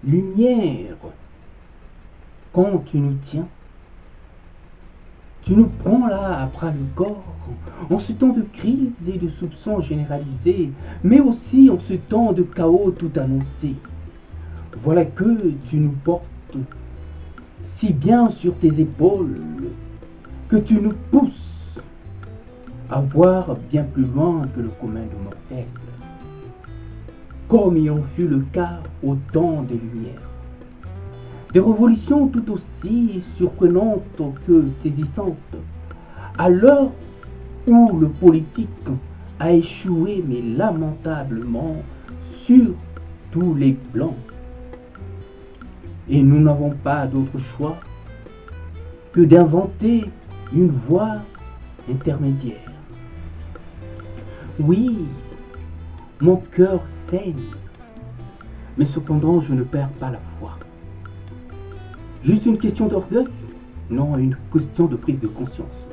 Lumière, quand tu nous tiens, tu nous prends là à bras le corps, en ce temps de crise et de soupçons généralisés, mais aussi en ce temps de chaos tout annoncé. Voilà que tu nous portes si bien sur tes épaules que tu nous pousses à voir bien plus loin que le commun de mortels, comme il en fut le cas au temps des Lumières. Des révolutions tout aussi surprenantes que saisissantes, à l'heure où le politique a échoué mais lamentablement sur tous les plans. Et nous n'avons pas d'autre choix que d'inventer une voie intermédiaire. Oui, mon cœur saigne, mais cependant je ne perds pas la foi. Juste une question d'orgueil? Non, une question de prise de conscience.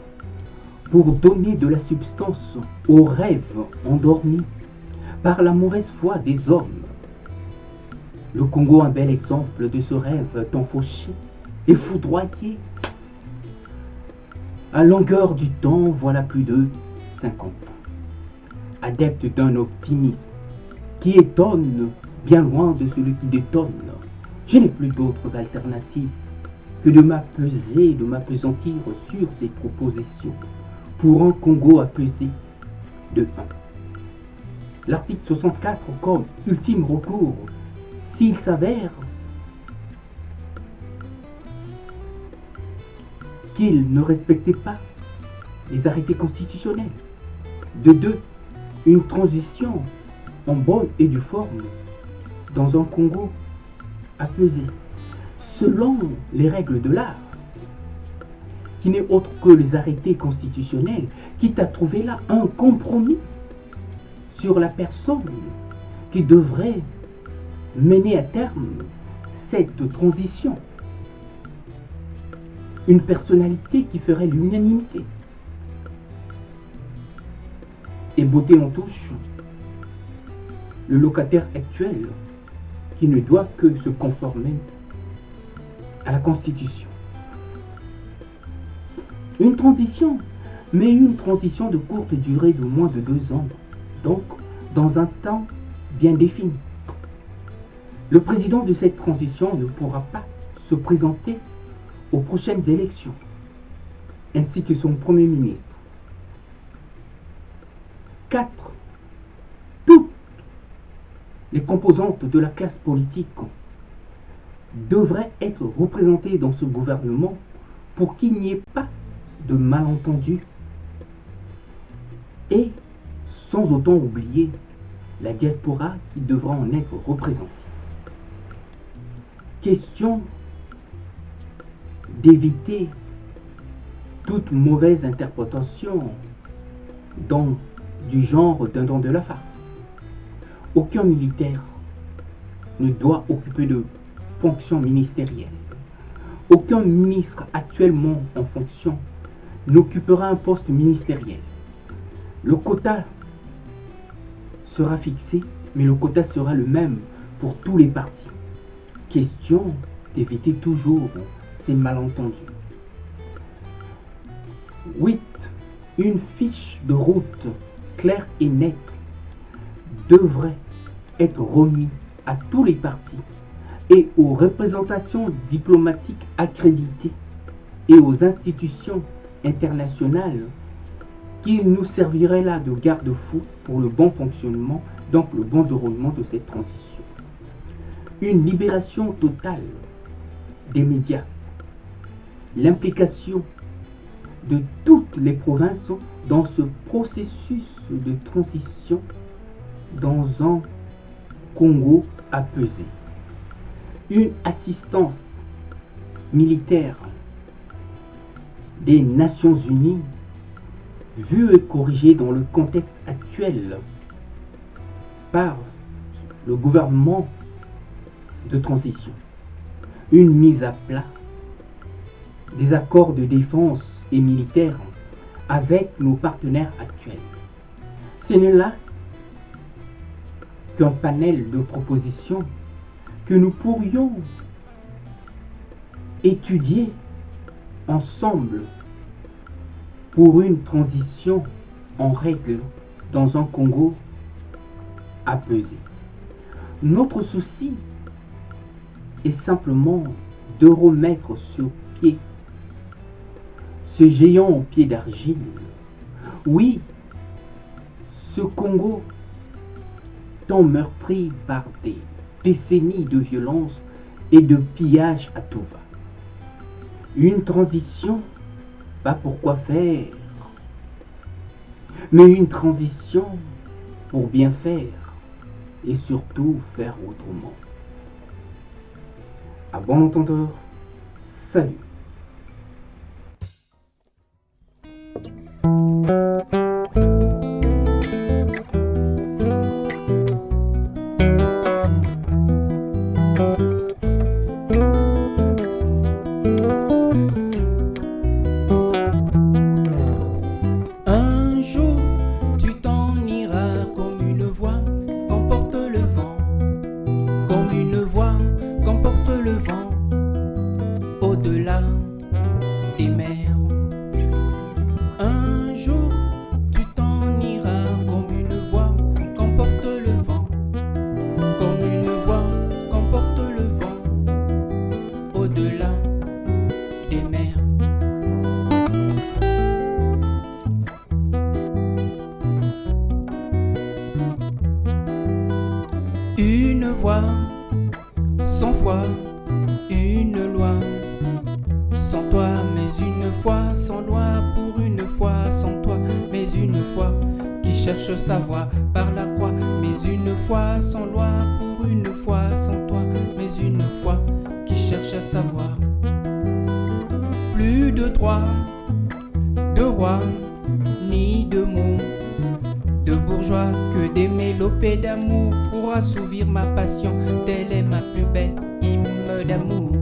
Pour donner de la substance aux rêves endormis par la mauvaise foi des hommes. Le Congo, un bel exemple de ce rêve tant fauché et foudroyé. À longueur du temps, voilà plus de 50 ans. Adepte d'un optimisme qui étonne bien loin de celui qui détonne. Je n'ai plus d'autres alternatives que de m'apaiser, de m'appesantir sur ces propositions pour un Congo apaisé de 1. L'article 64 comme ultime recours, s'il s'avère qu'il ne respectait pas les arrêtés constitutionnels. De 2, une transition en bonne et due forme dans un Congo apaisé, selon les règles de l'art, qui n'est autre que les arrêtés constitutionnels, quitte à trouver là un compromis sur la personne qui devrait mener à terme cette transition. Une personnalité qui ferait l'unanimité. Et beauté en touche, le locataire actuel qui ne doit que se conformer à la Constitution. Une transition, mais une transition de courte durée de moins de 2 ans, donc dans un temps bien défini. Le président de cette transition ne pourra pas se présenter aux prochaines élections, ainsi que son Premier ministre. 4. Toutes les composantes de la classe politique devraient être représentées dans ce gouvernement pour qu'il n'y ait pas de malentendus et sans autant oublier la diaspora qui devra en être représentée. Question d'éviter toute mauvaise interprétation du genre d'un don de la farce. Aucun militaire ne doit occuper de fonction ministérielle. Aucun ministre actuellement en fonction n'occupera un poste ministériel. Le quota sera fixé, mais le quota sera le même pour tous les partis. Question d'éviter toujours ces malentendus. 8. Une fiche de route claire et nette devrait être remise à tous les partis et aux représentations diplomatiques accréditées et aux institutions internationales qui nous serviraient là de garde-fou pour le bon fonctionnement, donc le bon déroulement de cette transition. Une libération totale des médias, l'implication de toutes les provinces dans ce processus de transition dans un Congo apaisé. Une assistance militaire des Nations Unies vue et corrigée dans le contexte actuel par le gouvernement de transition. Une mise à plat des accords de défense et militaire avec nos partenaires actuels. Ce n'est là qu'un panel de propositions que nous pourrions étudier ensemble pour une transition en règle dans un Congo apaisé. Notre souci est simplement de remettre sur pied ce géant au pied d'argile. Oui, ce Congo tant meurtri par des décennies de violence et de pillage à tout va. Une transition, pas pour quoi faire, mais une transition pour bien faire et surtout faire autrement. À bon entendeur, salut. Au-delà des mers, un jour tu t'en iras comme une voix qu'emporte le vent, comme une voix qu'emporte le vent, au-delà des mers. Une voix sans foi, une loi. Sans toi, mais une foi, sans loi, pour une fois, sans toi, mais une foi, qui cherche sa voie par la croix, mais une foi, sans loi, pour une fois, sans toi, mais une foi, qui cherche à savoir. Plus de droit, de roi, ni de mots, de bourgeois, que des mélopées d'amour pour assouvir ma passion, telle est ma plus belle hymne d'amour.